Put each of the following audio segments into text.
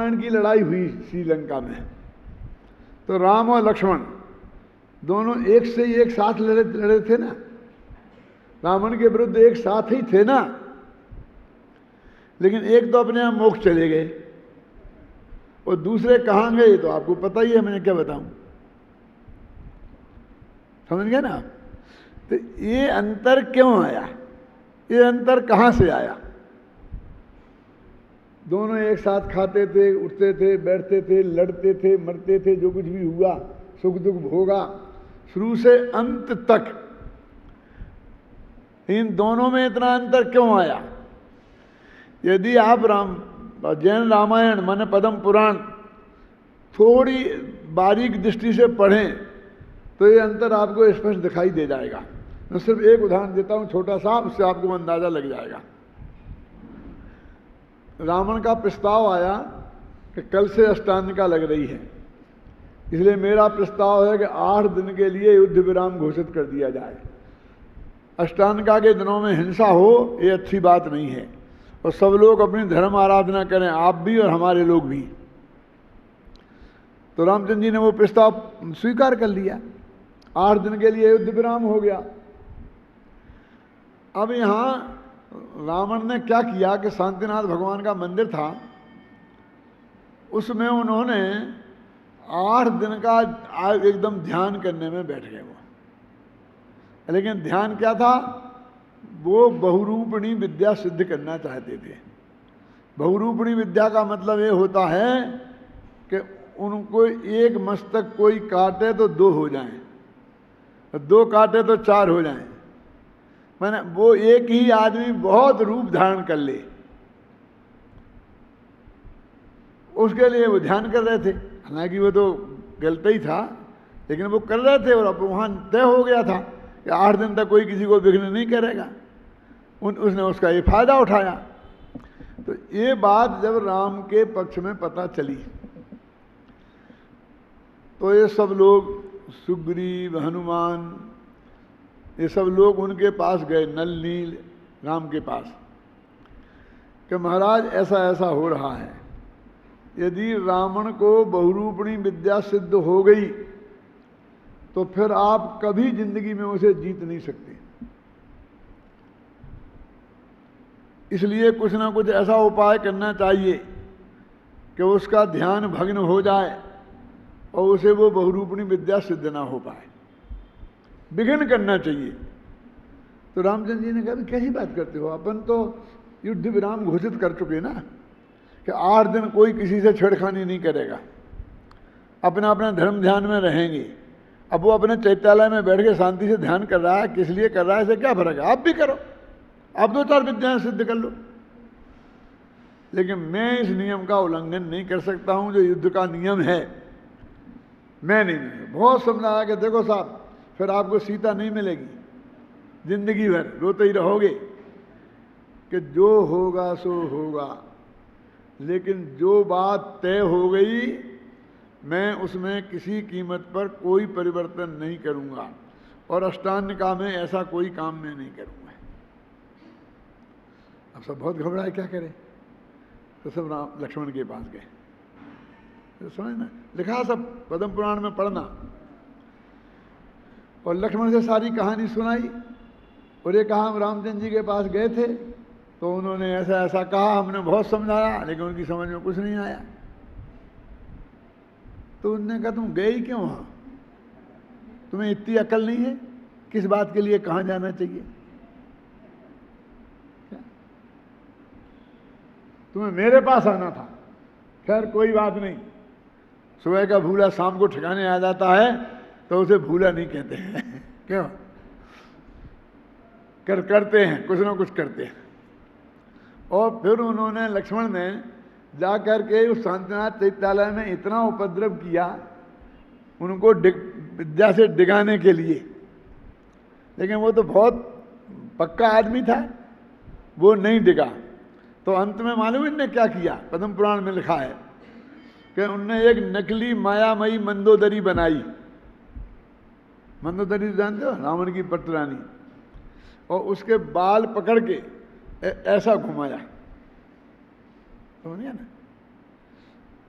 रामायण की लड़ाई हुई श्रीलंका में, तो राम और लक्ष्मण दोनों एक से ही एक साथ लड़े थे ना, रावण के विरुद्ध एक साथ ही थे ना। लेकिन एक तो अपने यहाँ मोक्ष चले गए और दूसरे कहाँ गए तो आपको पता ही है, मैं क्या बताऊं, समझ गए ना। तो ये अंतर क्यों आया, ये अंतर कहाँ से आया? दोनों एक साथ खाते थे, उठते थे, बैठते थे, लड़ते थे, मरते थे, जो कुछ भी हुआ सुख दुख भोगा शुरू से अंत तक। इन दोनों में इतना अंतर क्यों आया? यदि आप जैन रामायण माने पद्म पुराण थोड़ी बारीक दृष्टि से पढ़ें तो ये अंतर आपको स्पष्ट दिखाई दे जाएगा। मैं सिर्फ एक उदाहरण देता हूं छोटा सा, उससे आपको अंदाजा लग जाएगा। रावण का प्रस्ताव आया कि कल से अष्टांगिका लग रही है, इसलिए मेरा प्रस्ताव है कि 8 दिन के लिए युद्ध विराम घोषित कर दिया जाए। अष्टांगिका के दिनों में हिंसा हो ये अच्छी बात नहीं है, और सब लोग अपनी धर्म आराधना करें, आप भी और हमारे लोग भी। तो रामचंद्र जी ने वो प्रस्ताव स्वीकार कर लिया, 8 दिन के लिए युद्ध विराम हो गया। अब यहाँ रावण ने क्या किया कि शांतिनाथ भगवान का मंदिर था, उसमें उन्होंने 8 दिन का एकदम ध्यान करने में बैठ गए वो। लेकिन ध्यान क्या था? वो बहुरूपिणी विद्या सिद्ध करना चाहते थे। बहुरूपिणी विद्या का मतलब ये होता है कि उनको एक मस्तक कोई काटे तो 2 हो जाएं, 2 काटे तो 4 हो जाएं, माने वो एक ही आदमी बहुत रूप धारण कर ले, उसके लिए वो ध्यान कर रहे थे। हालांकि वो तो गलत ही था, लेकिन वो कर रहे थे और अब वहां तय हो गया था कि 8 दिन तक कोई किसी को विघ्न नहीं करेगा। उसने उसका ये फायदा उठाया। तो ये बात जब राम के पक्ष में पता चली तो ये सब लोग, सुग्रीव, हनुमान, ये सब लोग उनके पास गए, नल नील राम के पास, कि महाराज ऐसा ऐसा हो रहा है, यदि रावण को बहुरूपिणी विद्या सिद्ध हो गई तो फिर आप कभी जिंदगी में उसे जीत नहीं सकते। इसलिए कुछ ना कुछ ऐसा उपाय करना चाहिए कि उसका ध्यान भग्न हो जाए और उसे वो बहुरूपिणी विद्या सिद्ध ना हो पाए, विघ्न करना चाहिए। तो रामचंद्र जी ने कहा कैसी बात करते हो, अपन तो युद्ध विराम घोषित कर चुके ना कि 8 दिन कोई किसी से छेड़खानी नहीं करेगा, अपना अपना धर्म ध्यान में रहेंगे। अब वो अपने चैत्यालय में बैठ के शांति से ध्यान कर रहा है, किस लिए कर रहा है इसे क्या फर्क है, आप भी करो, आप 2-4 विद्याएं सिद्ध कर लो। लेकिन मैं इस नियम का उल्लंघन नहीं कर सकता हूं, जो युद्ध का नियम है मैं नहीं। बहुत समझाया कि देखो साहब, फिर आपको सीता नहीं मिलेगी, जिंदगी भर रोते ही रहोगे कि जो होगा सो होगा, लेकिन जो बात तय हो गई मैं उसमें किसी कीमत पर कोई परिवर्तन नहीं करूंगा, और अष्टांगिका में ऐसा कोई काम मैं नहीं करूंगा। अब सब बहुत घबराए, क्या करें, तो सब राम लक्ष्मण के पास गए। तो समझना, लिखा सब पद्म पुराण में पढ़ना। और लक्ष्मण से सारी कहानी सुनाई और ये कहा हम रामचंद्र जी के पास गए थे तो उन्होंने ऐसा ऐसा कहा, हमने बहुत समझाया लेकिन उनकी समझ में कुछ नहीं आया। तो उन्होंने कहा तुम गए ही क्यों वहां, तुम्हें इतनी अकल नहीं है किस बात के लिए कहां जाना चाहिए, तुम्हें मेरे पास आना था। खैर कोई बात नहीं, सुबह का भूला शाम को ठिकाने आ जाता है तो उसे भूला नहीं कहते हैं क्यों, करते हैं, कुछ ना कुछ करते हैं। और फिर उन्होंने, लक्ष्मण ने जा कर के उस शांतिनाथ चैत्यालय में इतना उपद्रव किया उनको विद्या से डिगाने के लिए, लेकिन वो तो बहुत पक्का आदमी था, वो नहीं डिगा। तो अंत में मालूम इनने क्या किया, पद्म पुराण में लिखा है कि उनने एक नकली मायामयी मंदोदरी बनाई। मंदोदरी जानते हो, रावण की पटरानी, और उसके बाल पकड़ के ऐसा घुमाया, समझिए ना,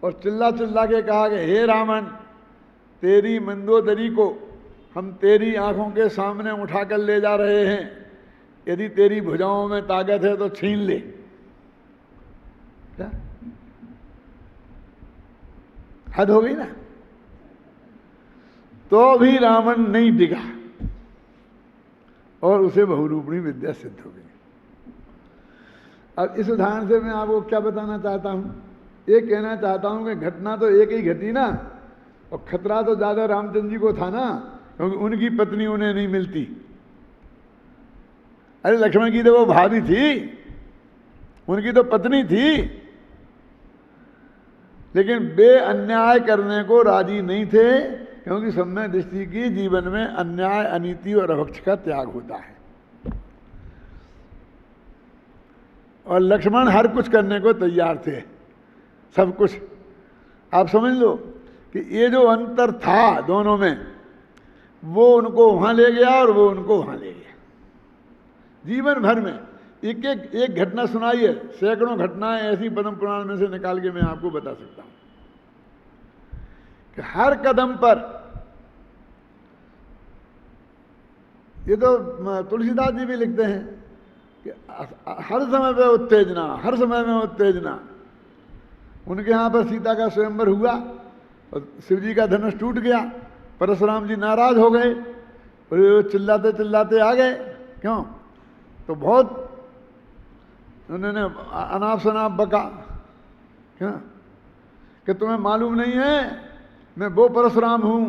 और चिल्ला चिल्ला के कहा कि हे रावण, तेरी मंदोदरी को हम तेरी आंखों के सामने उठाकर ले जा रहे हैं, यदि तेरी भुजाओं में ताकत है तो छीन ले। क्या हद हो गई ना। तो भी रावण नहीं टिका और उसे बहुरूपणी विद्या सिद्ध हो गई। अब इस उदाहरण से मैं आपको क्या बताना चाहता हूं, ये कहना चाहता हूं कि घटना तो एक ही घटी ना, और खतरा तो ज्यादा रामचंद्र जी को था ना, क्योंकि उनकी पत्नी उन्हें नहीं मिलती। अरे लक्ष्मण की तो वो भाभी थी, उनकी तो पत्नी थी, लेकिन वे अन्याय करने को राजी नहीं थे, क्योंकि सम्यक दृष्टि की जीवन में अन्याय, अनीति और अभक्ष का त्याग होता है। और लक्ष्मण हर कुछ करने को तैयार थे, सब कुछ। आप समझ लो कि ये जो अंतर था दोनों में, वो उनको वहां ले गया और वो उनको वहां ले गया। जीवन भर में एक घटना सुनाई है, सैकड़ों घटनाएं ऐसी पद्म पुराण में से निकाल के मैं आपको बता सकता हूं कि हर कदम पर, ये तो तुलसीदास जी भी लिखते हैं कि हर समय पे उत्तेजना, हर समय में उत्तेजना। उनके यहाँ पर सीता का स्वयंवर हुआ और शिव जी का धनुष टूट गया, परशुराम जी नाराज हो गए और चिल्लाते चिल्लाते आ गए। क्यों? तो बहुत उन्होंने अनाप शनाप बका। क्या कि तुम्हें मालूम नहीं है, मैं वो परशुराम हूं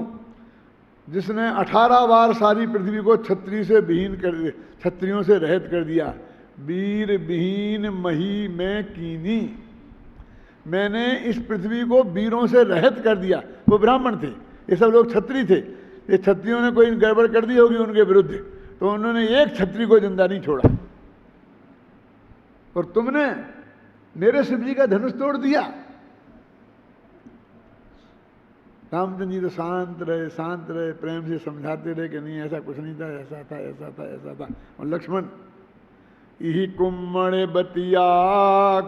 जिसने 18 बार सारी पृथ्वी को क्षत्रिय से विहीन कर, क्षत्रियों से रहित कर दिया। वीर विहीन मही में कीनी, मैंने इस पृथ्वी को वीरों से रहित कर दिया। वो ब्राह्मण थे, ये सब लोग क्षत्रिय थे। ये क्षत्रियों ने कोई गड़बड़ कर दी होगी उनके विरुद्ध, तो उन्होंने एक क्षत्रिय को जिंदा नहीं छोड़ा। और तुमने मेरे शिव जी का धनुष तोड़ दिया। रामचंद्र जी तो शांत रहे, प्रेम से समझाते रहे कि नहीं ऐसा कुछ नहीं था, ऐसा था, ऐसा था, ऐसा था। और लक्ष्मण, यही कुम्मड़ बतिया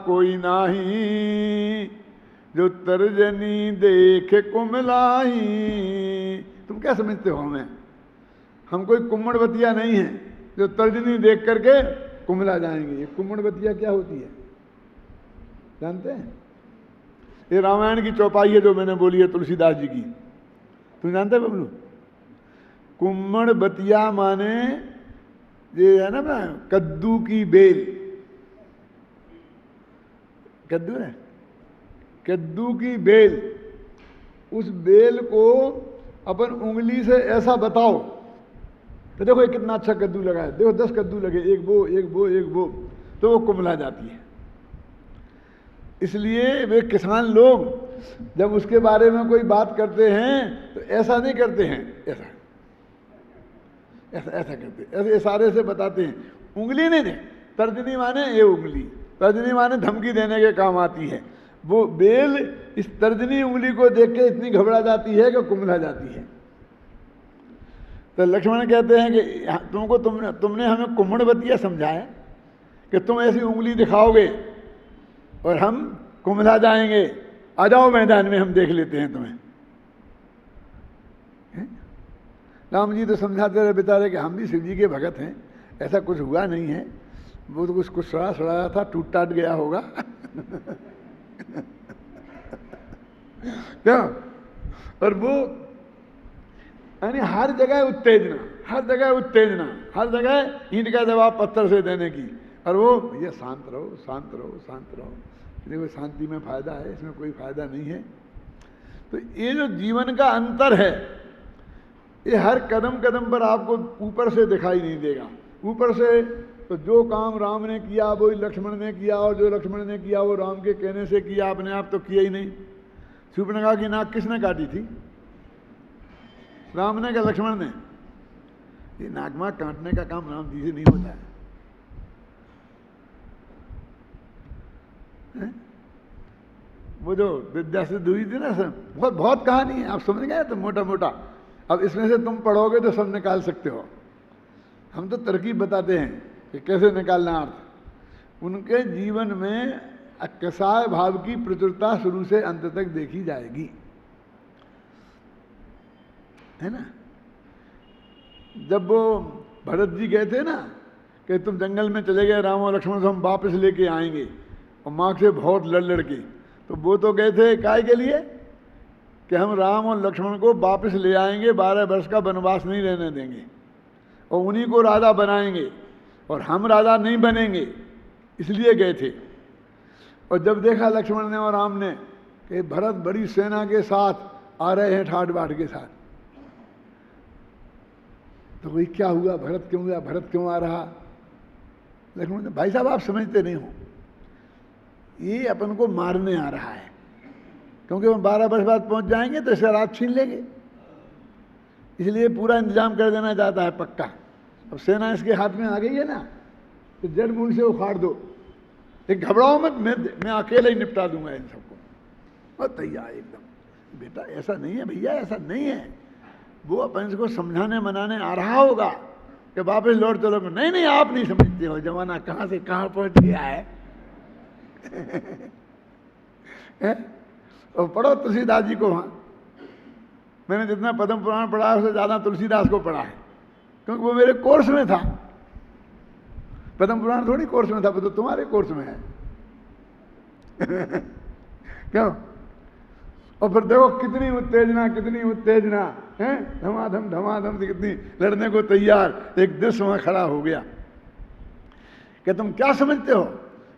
कोई नाही, जो तर्जनी देखे कुमलाई। तुम क्या समझते हो हमें? हम कोई कुम्मड़ बतिया नहीं है जो तर्जनी देख करके कुमला जाएंगे। ये कुम्मड़ बतिया क्या होती है जानते हैं? ये रामायण की चौपाई है जो मैंने बोली है तुलसीदास जी की। तुम जानते हो बबलू? कुम्मड़ बतिया माने ये है ना कद्दू की बेल, कद्दू है, कद्दू की बेल। उस बेल को अपन उंगली से ऐसा बताओ तो देखो ये कितना अच्छा कद्दू लगा है, देखो 10 कद्दू लगे, एक वो एक वो एक वो, तो वो कुमला जाती है। इसलिए वे किसान लोग जब उसके बारे में कोई बात करते हैं तो ऐसा नहीं करते हैं, ऐसा ऐसा ऐसा करते, ऐसे इशारे से बताते हैं। उंगली नहीं दे, तर्जनी माने ये उंगली, तर्जनी माने धमकी देने के काम आती है। वो बेल इस तर्जनी उंगली को देख के इतनी घबरा जाती है कि कुमला जाती है। तो लक्ष्मण कहते हैं कि तुमने हमें कुम्मड़ बतिया समझाया कि तुम ऐसी उंगली दिखाओगे और हम कुमला जाएंगे। आ जाओ मैदान में, हम देख लेते हैं तुम्हें। राम जी तो समझाते रहे बेचारे कि हम भी शिव जी के भगत हैं, ऐसा कुछ हुआ नहीं है, वो तो कुछ सड़ाया था, टूट टाट गया होगा। क्या? और वो यानी हर जगह उत्तेजना, हर जगह उत्तेजना, हर जगह ईंट का जवाब पत्थर से देने की। और वो भैया शांत रहो, शांत रहो, शांत रहो, देखो शांति में फायदा है, इसमें कोई फायदा नहीं है। तो ये जो जीवन का अंतर है, ये हर कदम कदम पर आपको ऊपर से दिखाई नहीं देगा। ऊपर से तो जो काम राम ने किया वही लक्ष्मण ने किया, और जो लक्ष्मण ने किया वो राम के कहने से किया, अपने आप तो किया ही नहीं। शूर्पणखा की नाक किसने काटी थी? राम ने क्या लक्ष्मण ने? ये नाक माक काटने का काम राम जी से नहीं होता है। वो जो विद्या सिद्ध हुई थी ना, सब बहुत बहुत कहानी है, आप समझ गए तो मोटा मोटा। अब इसमें से तुम पढ़ोगे तो सब निकाल सकते हो। हम तो तरकीब बताते हैं कि कैसे निकालना अर्थ। उनके जीवन में कसाय भाव की प्रचुरता शुरू से अंत तक देखी जाएगी, है ना। जब वो भरत जी गए थे ना कि तुम जंगल में चले गए राम और लक्ष्मण से हम वापस लेके आएंगे, और माँ से बहुत लड़ लड़ के, तो वो तो गए थे काय के लिए कि हम राम और लक्ष्मण को वापस ले आएंगे, 12 वर्ष का वनवास नहीं रहने देंगे और उन्हीं को राजा बनाएंगे, और हम राजा नहीं बनेंगे, इसलिए गए थे। और जब देखा लक्ष्मण ने और राम ने कि भरत बड़ी सेना के साथ आ रहे हैं, ठाट बाट के साथ, तो वही क्या हुआ, भरत क्यों हुआ, भरत क्यों आ रहा। लक्ष्मण ने, भाई साहब आप समझते नहीं हो, ये अपन को मारने आ रहा है, क्योंकि हम 12 वर्ष बाद पहुंच जाएंगे तो इसका राज छीन लेंगे, इसलिए पूरा इंतजाम कर देना चाहता है पक्का। अब सेना इसके हाथ में आ गई है ना, तो जड़ मूल से उखाड़ दो, एक घबराओ मत, मैं अकेले ही निपटा दूंगा इन सबको। और तैयार एकदम, बेटा ऐसा नहीं है भैया, ऐसा नहीं है, वो अपन को समझाने मनाने आ रहा होगा कि वापस लौट चलोगे। नहीं नहीं, आप नहीं समझते हो, जमाना कहाँ से कहाँ पहुंच गया है। और पढ़ो तुलसीदास जी को, वहाँ मैंने जितना पद्म पुराण पढ़ा है उससे ज़्यादा तुलसीदास को पढ़ा है, क्योंकि वो मेरे कोर्स में था। पद्म पुराण थोड़ी कोर्स में था, वो तो तुम्हारे कोर्स में है। क्यों? और फिर देखो कितनी उत्तेजना है, धमाधम से कितनी लड़ने को तैयार। एक दृश्य वहां खड़ा हो गया कि तुम क्या समझते हो,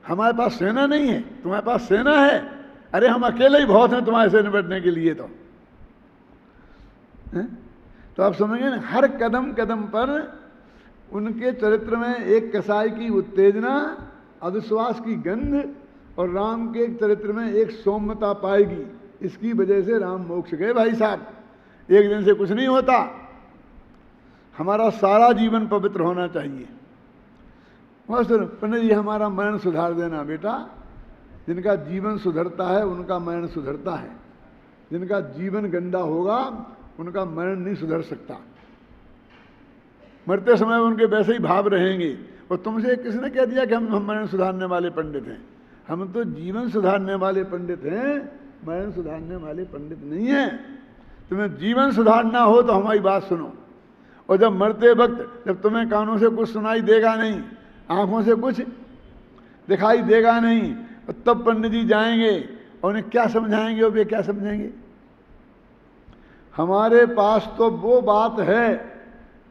हमारे पास सेना नहीं है, तुम्हारे पास सेना है, अरे हम अकेले ही बहुत हैं तुम्हारे से निपटने के लिए। तो आप समझेंगे ना, हर कदम कदम पर उनके चरित्र में एक कसाई की उत्तेजना, अविश्वास की गंध, और राम के चरित्र में एक सौम्यता पाएगी। इसकी वजह से राम मोक्ष गए। भाई साहब, एक दिन से कुछ नहीं होता, हमारा सारा जीवन पवित्र होना चाहिए। पंडित जी हमारा मरण सुधार देना। बेटा, जिनका जीवन सुधरता है उनका मरण सुधरता है, जिनका जीवन गंदा होगा उनका मरण नहीं सुधर सकता। मरते समय उनके वैसे ही भाव रहेंगे। और तुमसे किसने कह दिया कि हम मरण सुधारने वाले पंडित हैं? हम तो जीवन सुधारने वाले पंडित हैं, मरण सुधारने वाले पंडित नहीं हैं। तुम्हें जीवन सुधारना हो तो हमारी बात सुनो। और जब मरते वक्त, जब तुम्हें कानों से कुछ सुनाई देगा नहीं, आंखों से कुछ दिखाई देगा नहीं, तब पंडित जी जाएंगे और उन्हें क्या समझाएंगे और वे क्या समझेंगे? हमारे पास तो वो बात है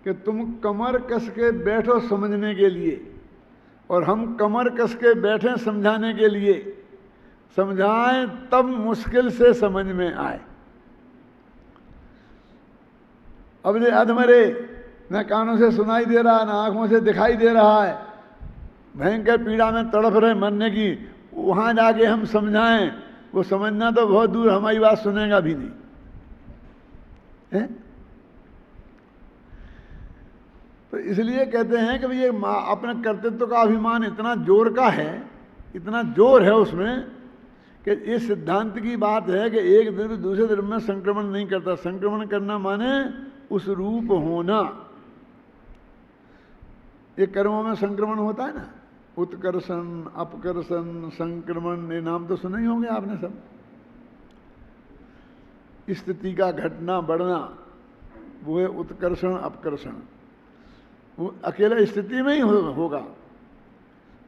कि तुम कमर कस के बैठो समझने के लिए, और हम कमर कस के बैठे समझाने के लिए। समझाएं तब मुश्किल से समझ में आए। अब ये अधमरे, न कानों से सुनाई दे रहा, न आंखों से दिखाई दे रहा है, भयंकर पीड़ा में तड़प रहे मरने की, वहां जाके हम समझाएं, वो समझना तो बहुत दूर, हमारी बात सुनेगा भी नहीं है? तो इसलिए कहते हैं कि ये अपने कर्तृत्व का अभिमान इतना जोर का है, इतना जोर है उसमें, कि इस सिद्धांत की बात है कि एक द्रव्य दूसरे द्रव्य में संक्रमण नहीं करता। संक्रमण करना माने उस रूप होना। ये कर्मों में संक्रमण होता है ना, उत्कर्षण, अपकर्षण, संक्रमण, ये नाम तो सुने ही होंगे आपने सब। स्थिति का घटना बढ़ना, वो है उत्कर्षण अपकर्षण। वो अकेला स्थिति में ही होगा,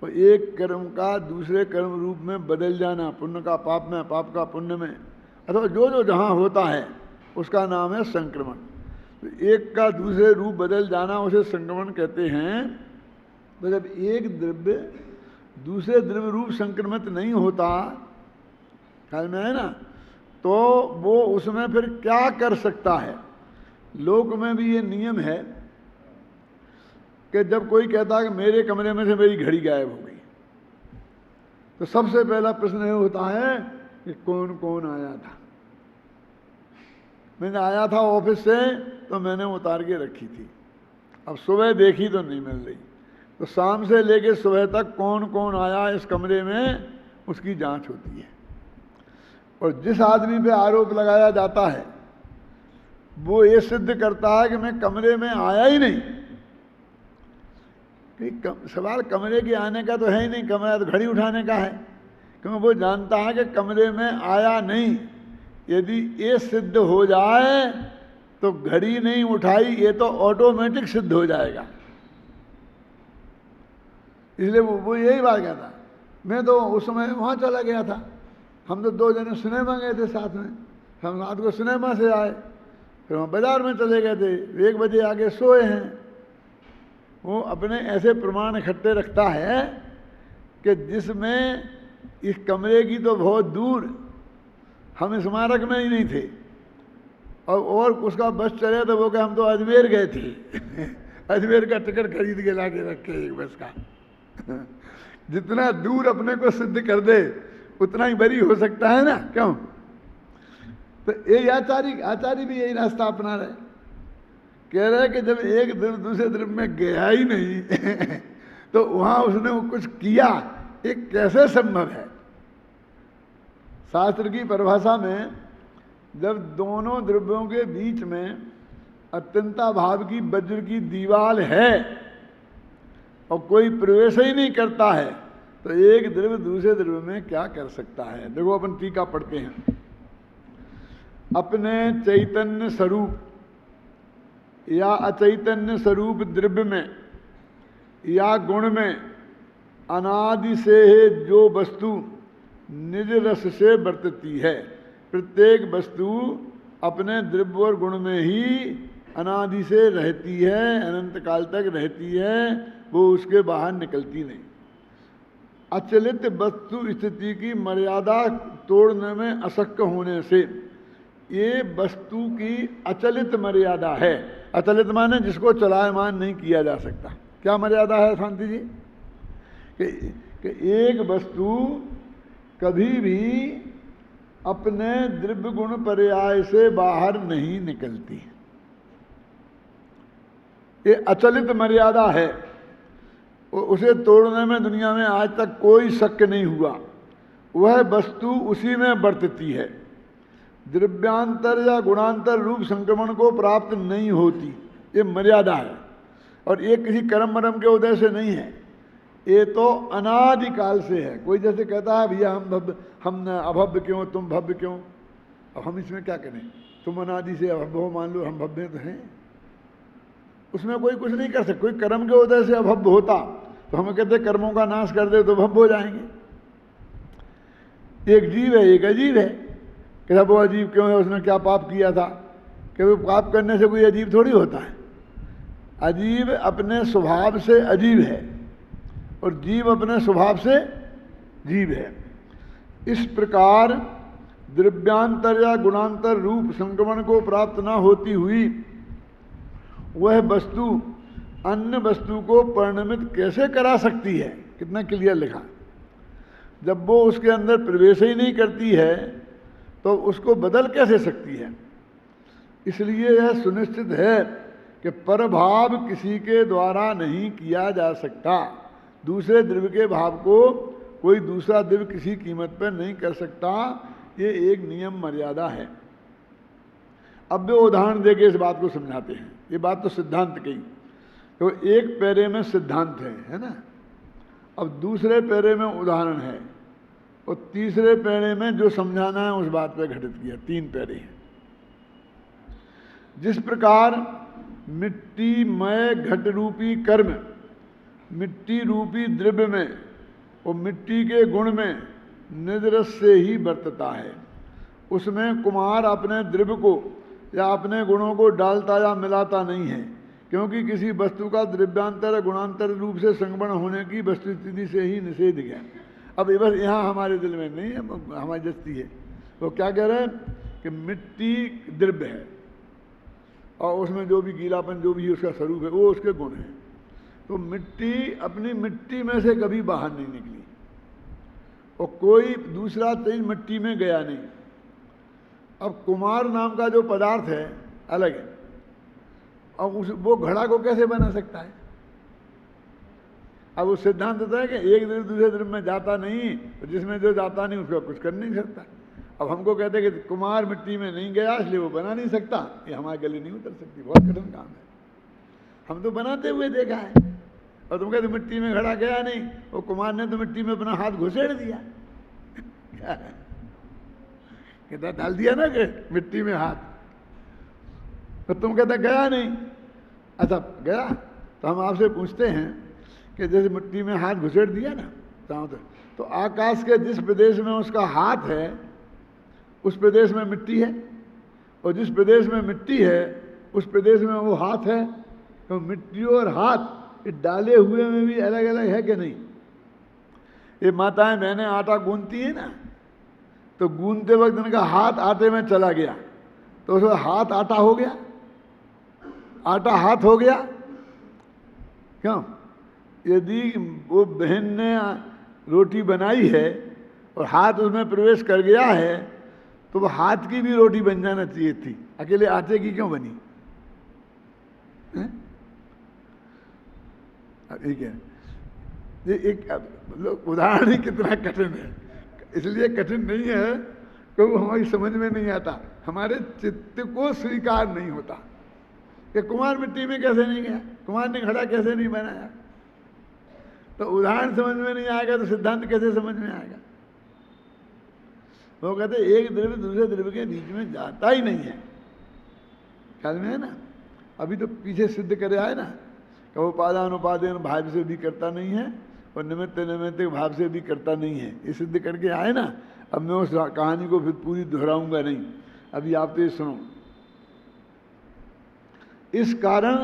और एक कर्म का दूसरे कर्म रूप में बदल जाना, पुण्य का पाप में, पाप का पुण्य में, अथवा जो जो जहाँ होता है उसका नाम है संक्रमण। तो एक का दूसरे रूप बदल जाना उसे संक्रमण कहते हैं। तो जब एक द्रव्य दूसरे द्रव्य रूप संक्रमित नहीं होता, ख्याल में है ना, तो वो उसमें फिर क्या कर सकता है? लोक में भी ये नियम है कि जब कोई कहता है कि मेरे कमरे में से मेरी घड़ी गायब हो गई, तो सबसे पहला प्रश्न ये होता है कि कौन कौन आया था। मैंने आया था ऑफिस से तो मैंने उतार के रखी थी, अब सुबह देखी तो नहीं मिल रही। तो शाम से लेकर सुबह तक कौन कौन आया इस कमरे में, उसकी जांच होती है। और जिस आदमी पे आरोप लगाया जाता है वो ये सिद्ध करता है कि मैं कमरे में आया ही नहीं। सवाल कमरे के आने का तो है ही नहीं, कमरा तो घड़ी उठाने का है क्योंकि वो जानता है कि कमरे में आया नहीं। यदि ये सिद्ध हो जाए तो घड़ी नहीं उठाई, ये तो ऑटोमेटिक सिद्ध हो जाएगा। इसलिए वो यही बात कहता। मैं तो उस समय वहाँ चला गया था, हम तो 2 जने सिनेमा गए थे साथ में, हम रात को सिनेमा से आए, फिर हम बाजार में चले गए थे, 1 बजे आगे सोए हैं। वो अपने ऐसे प्रमाण इकट्ठे रखता है कि जिसमें इस कमरे की तो बहुत दूर, हम स्मारक में ही नहीं थे, और उसका बस चले तो वो कि हम तो अजमेर गए थे अजमेर का टिकट खरीद के ला के रखे एक बस का जितना दूर अपने को सिद्ध कर दे उतना ही बरी हो सकता है ना, क्यों? तो ये आचार्य भी यही रास्ता अपना रहे, कह रहे कि जब एक द्रव्य दूसरे द्रव्य में गया ही नहीं तो वहां उसने वो कुछ किया, ये कैसे संभव है? शास्त्र की परिभाषा में जब दोनों द्रव्यों के बीच में अत्यंता भाव की वज्र की दीवार है और कोई प्रवेश ही नहीं करता है, तो एक द्रव्य दूसरे द्रव्य में क्या कर सकता है? देखो अपन टीका पढ़ते हैं। अपने चैतन्य स्वरूप या अचैतन्य स्वरूप द्रव्य में या गुण में अनादि से जो वस्तु निज रस से बरतती है, प्रत्येक वस्तु अपने द्रव्य और गुण में ही अनादि से रहती है, अनंत काल तक रहती है, वो उसके बाहर निकलती नहीं। अचलित वस्तु स्थिति की मर्यादा तोड़ने में अशक्य होने से ये वस्तु की अचलित मर्यादा है। अचलित माने जिसको चलायमान नहीं किया जा सकता। क्या मर्यादा है शांति जी? कि एक वस्तु कभी भी अपने द्रव्य गुण पर्याय से बाहर नहीं निकलती, ये अचलित मर्यादा है। उसे तोड़ने में दुनिया में आज तक कोई शक नहीं हुआ। वह वस्तु उसी में बरतती है, द्रव्यांतर या गुणांतर रूप संक्रमण को प्राप्त नहीं होती, ये मर्यादा है। और ये किसी कर्म मरम के उदय से नहीं है, ये तो अनादिकाल से है। कोई जैसे कहता है भैया हम अभव्य क्यों, तुम भव्य क्यों? अब हम इसमें क्या करें? तुम अनादि से अभव्य हो, मान लो हम भव्य तो हैं, उसमें कोई कुछ नहीं कर सकता। कोई कर्म के उदय से अभव्य होता तो हम कहते कर्मों का नाश कर दे तो भव्य हो जाएंगे। एक जीव है, एक अजीब है। कहता वो अजीब क्यों है? उसने क्या पाप किया था? कि वो पाप करने से कोई अजीब थोड़ी होता है। अजीब अपने स्वभाव से अजीब है और जीव अपने स्वभाव से जीव है। इस प्रकार द्रव्यांतर या गुणांतर रूप संक्रमण को प्राप्त न होती हुई वह वस्तु अन्य वस्तु को परिणमित कैसे करा सकती है? कितना क्लियर लिखा। जब वो उसके अंदर प्रवेश ही नहीं करती है तो उसको बदल कैसे सकती है? इसलिए यह सुनिश्चित है कि परभाव किसी के द्वारा नहीं किया जा सकता। दूसरे द्रव्य के भाव को कोई दूसरा द्रव्य किसी कीमत पर नहीं कर सकता, ये एक नियम मर्यादा है। अब वे उदाहरण देके इस बात को समझाते हैं। ये बात तो सिद्धांत की, तो एक पैरे में सिद्धांत है ना, अब दूसरे पैरे में उदाहरण है और तीसरे पैरे में जो समझाना है उस बात पर घटित किया। 3 पैरे हैं। जिस प्रकार मिट्टी मय घट रूपी कर्म मिट्टी रूपी द्रव्य में और मिट्टी के गुण में निजरस से ही बरतता है, उसमें कुम्हार अपने द्रव्य को या अपने गुणों को डालता या मिलाता नहीं है, क्योंकि किसी वस्तु का द्रव्यांतर गुणांतर रूप से संगमन होने की वस्तुस्थिति से ही निषेध है। अब ये बस यहाँ हमारे दिल में नहीं है, हमारी जस्ती है। वो क्या कह रहे हैं कि मिट्टी द्रव्य है और उसमें जो भी गीलापन जो भी उसका स्वरूप है वो उसके गुण हैं। तो मिट्टी अपनी मिट्टी में से कभी बाहर नहीं निकली और कोई दूसरा तेज मिट्टी में गया नहीं। अब कुम्हार नाम का जो पदार्थ है अलग है, अब वो घड़ा को कैसे बना सकता है? अब वो सिद्धांत होता है कि एक द्रव्य दूसरे द्रव्य में जाता नहीं, तो जिसमें जो जाता नहीं उसका कुछ कर नहीं सकता। अब हमको कहते हैं कि कुम्हार मिट्टी में नहीं गया इसलिए वो बना नहीं सकता, ये हमारे गले नहीं उतर सकती, बहुत कठिन काम है। हम तो बनाते हुए देखा है और तुम कहते मिट्टी में घड़ा गया नहीं, वो कुम्हार ने तो मिट्टी में अपना हाथ घुसेड़ दिया कहता डाल दिया ना कि मिट्टी में हाथ, तो तुम कहते गया नहीं। अच्छा गया, तो हम आपसे पूछते हैं कि जैसे मिट्टी में हाथ घुसेड़ दिया ना तो आकाश के जिस प्रदेश में उसका हाथ है उस प्रदेश में मिट्टी है, और जिस प्रदेश में मिट्टी है उस प्रदेश में वो हाथ है। तो मिट्टी और हाथ ये डाले हुए में भी अलग अलग है कि नहीं? ये माताएं बहनें आटा गूंथती है ना, तो गूंथते वक्त इनका हाथ आटे में चला गया तो उसमें हाथ आटा हो गया, आटा हाथ हो गया। क्यों? यदि वो बहन ने रोटी बनाई है और हाथ उसमें प्रवेश कर गया है तो वो हाथ की भी रोटी बन जाना चाहिए थी, अकेले आटे की क्यों बनी? ठीक है, ये एक उदाहरण ही कितना कठिन है, इसलिए कठिन नहीं है कि वो हमारी समझ में नहीं आता, हमारे चित्त को स्वीकार नहीं होता कि कुमार मिट्टी में कैसे नहीं गया, कुमार ने घड़ा कैसे नहीं बनाया। तो उदाहरण समझ में नहीं आएगा तो सिद्धांत कैसे समझ में आएगा? वो कहते एक द्रव्य दूसरे द्रव्य के बीच में जाता ही नहीं है। ख्याल में है ना? अभी तो पीछे सिद्ध करे आए ना कि वो उपादान उपादेन भाव से भी करता नहीं है और निमित्त निमित्त भाव से भी करता नहीं है, ये सिद्ध करके आए ना। अब मैं उस कहानी को फिर पूरी दोहराऊंगा नहीं, अभी आप तो ये सुनो। इस कारण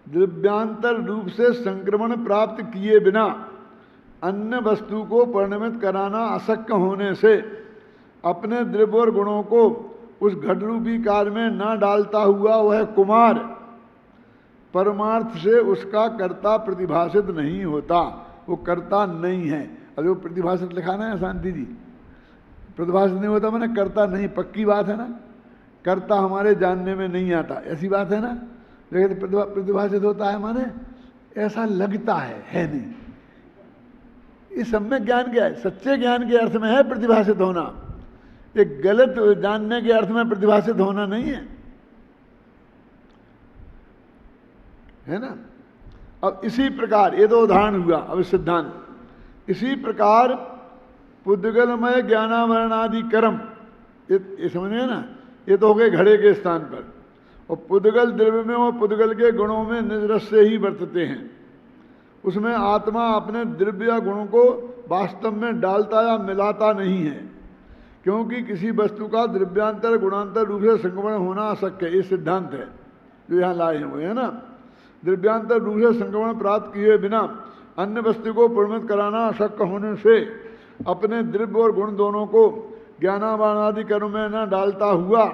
द्रव्यांतर रूप से संक्रमण प्राप्त किए बिना अन्य वस्तु को परिणमित कराना अशक्य होने से अपने द्रव्य और गुणों को उस घट रूपी कार में न डालता हुआ वह कुमार परमार्थ से उसका कर्ता प्रतिभाषित नहीं होता, वो कर्ता नहीं है। अब वो प्रतिभाषित लिखा ना है शांति जी, प्रतिभाषित नहीं होता मैंने कर्ता नहीं, पक्की बात है ना, कर्ता हमारे जानने में नहीं आता, ऐसी बात है ना। लेकिन प्रतिभाषित होता है माने ऐसा लगता है नहीं। इस सब में ज्ञान क्या है? सच्चे ज्ञान के अर्थ में है प्रतिभाषित होना, एक गलत जानने के अर्थ में प्रतिभाषित होना नहीं है, है ना। अब इसी प्रकार ये तो उदाहरण हुआ, अब सिद्धांत इसी प्रकार पुद्गलमय ज्ञानावरणादि कर्म, ये समझ में ना, ये तो हो गए घड़े के स्थान पर। और पुद्गल द्रव्य में वो पुद्गल के गुणों में निजरस से ही बरतते हैं, उसमें आत्मा अपने द्रव्य या गुणों को वास्तव में डालता या मिलाता नहीं है, क्योंकि किसी वस्तु का द्रव्यांतर गुणांतर रूप से संक्रमण होना अशक्य है। ये सिद्धांत है जो यहाँ लाए हैं वो, है ना। द्रव्यांतर रूप से संक्रमण प्राप्त किए बिना अन्य वस्तु को परिणमित कराना अशक्य होने से अपने द्रव्य और गुण दोनों को ज्ञानावानादि कर्म में न डालता हुआ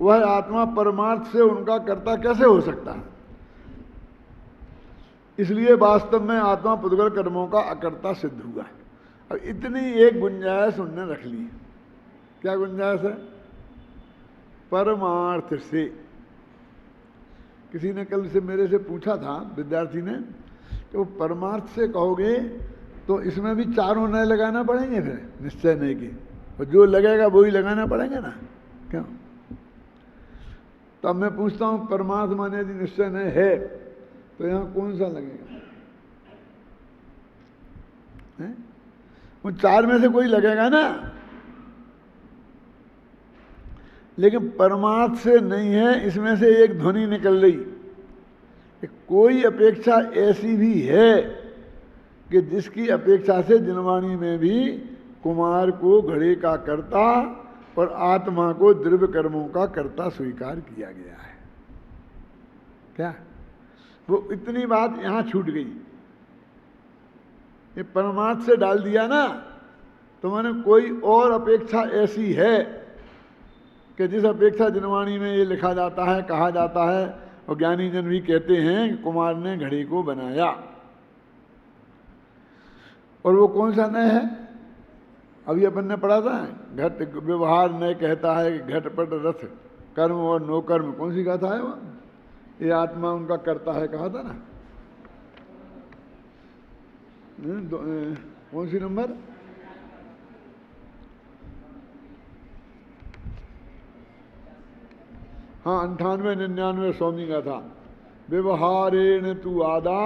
वह आत्मा परमार्थ से उनका कर्ता कैसे हो सकता है? इसलिए वास्तव में आत्मा पुद्गल कर्मों का अकर्ता सिद्ध हुआ है। अब इतनी एक गुंजाइश उनने रख ली है। क्या गुंजाइश है? परमार्थ से। किसी ने कल से मेरे से पूछा था, विद्यार्थी ने, कि वो परमार्थ से कहोगे तो इसमें भी चारों नए लगाना पड़ेंगे, फिर निश्चय नए की, और जो लगेगा वही लगाना पड़ेगा ना, क्यों? तो अब मैं पूछता हूँ परमार्थ माने यदि निश्चय नए है तो यहाँ कौन सा लगेगा? है? उन चार में से कोई लगेगा ना, लेकिन परमार्थ से नहीं है, इसमें से एक ध्वनि निकल रही। कोई अपेक्षा ऐसी भी है कि जिसकी अपेक्षा से जिनवाणी में भी कुमार को घड़े का कर्ता और आत्मा को द्रव्य कर्मों का कर्ता स्वीकार किया गया है। क्या वो इतनी बात यहां छूट गई? ये परमार्थ से डाल दिया ना, तो मैंने कोई और अपेक्षा ऐसी है कि जिस अपेक्षा जिनवाणी में ये लिखा जाता है, कहा जाता है, और ज्ञानी जन भी कहते हैं कि कुमार ने घड़ी को बनाया। और वो कौन सा नय है? अभी अपन ने पढ़ा था, घट व्यवहार नय कहता है कि घटपट रथ कर्म और नो कर्म, कौन सी गाथा है वो? ये आत्मा उनका करता है, कहा था ना। कौन सी नंबर? हाँ 98 99 स्वामी का था। व्यवहारेण तू आदा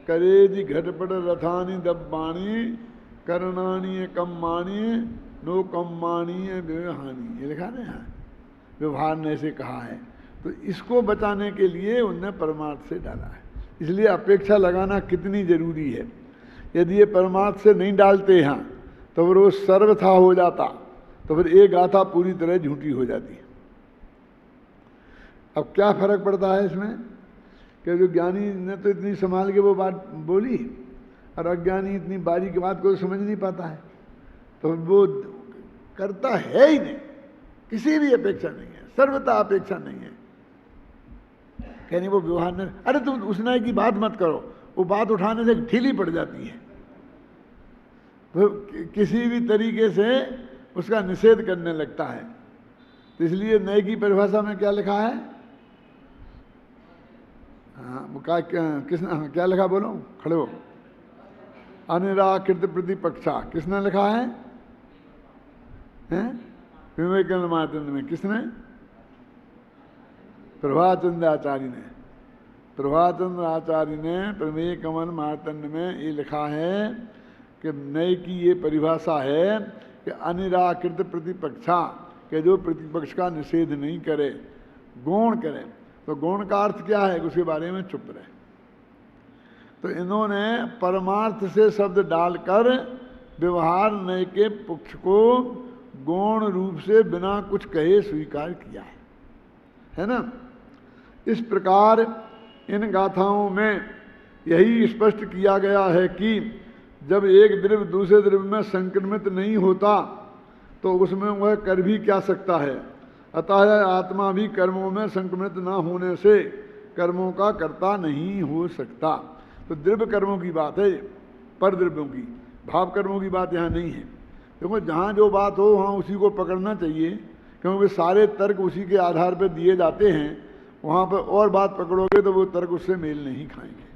करेदि घटपट रथानी दब्बाणी करणानी कम्माणी नो कम्मानीय व्यवहानी, ये लिखा ना यहाँ, व्यवहार ने ऐसे कहा है। तो इसको बचाने के लिए उनने परमार्थ से डाला है। इसलिए अपेक्षा लगाना कितनी जरूरी है। यदि ये परमार्थ से नहीं डालते हैं तो फिर वो सर्वथा हो जाता, तो फिर एक गाथा पूरी तरह झूठी हो जाती। अब क्या फर्क पड़ता है इसमें कि जो ज्ञानी ने तो इतनी संभाल के वो बात बोली और अज्ञानी इतनी बारीक बात को समझ नहीं पाता है, तो वो करता है ही नहीं, किसी भी अपेक्षा नहीं है, सर्वथा अपेक्षा नहीं है। कहनी वो व्यवहार न, अरे तुम उस न्याय की बात मत करो, वो बात उठाने से ढीली पड़ जाती है, वो किसी भी तरीके से उसका निषेध करने लगता है। तो इसलिए न्याय की परिभाषा में क्या लिखा है? हाँ, किसने क्या लिखा, बोलो, खड़े हो। अनिराकृत प्रतिपक्षा किसने लिखा है? विवेकानंद महाचंद्र में। किसने? प्रभाचंद्र आचार्य ने। प्रभाचंद्र आचार्य ने प्रमेय कमल मार्तंड में ये लिखा है कि नए की ये परिभाषा है कि अनिराकृत प्रतिपक्षा के जो प्रतिपक्ष का निषेध नहीं करे, गौण करे। तो गौण का अर्थ क्या है, उसके बारे में चुप रहे। तो इन्होंने परमार्थ से शब्द डालकर व्यवहार नए के पक्ष को गौण रूप से बिना कुछ कहे स्वीकार किया है ना। इस प्रकार इन गाथाओं में यही स्पष्ट किया गया है कि जब एक द्रव्य दूसरे द्रव्य में संक्रमित नहीं होता तो उसमें वह कर भी क्या सकता है। अतः आत्मा भी कर्मों में संक्रमित न होने से कर्मों का कर्ता नहीं हो सकता। तो द्रव्य कर्मों की बात है, पर द्रव्यों की, भाव कर्मों की बात यहाँ नहीं है। देखो जहाँ जो बात हो वहाँ उसी को पकड़ना चाहिए, क्योंकि सारे तर्क उसी के आधार पर दिए जाते हैं। वहाँ पर और बात पकड़ोगे तो वो तर्क उससे मेल नहीं खाएंगे।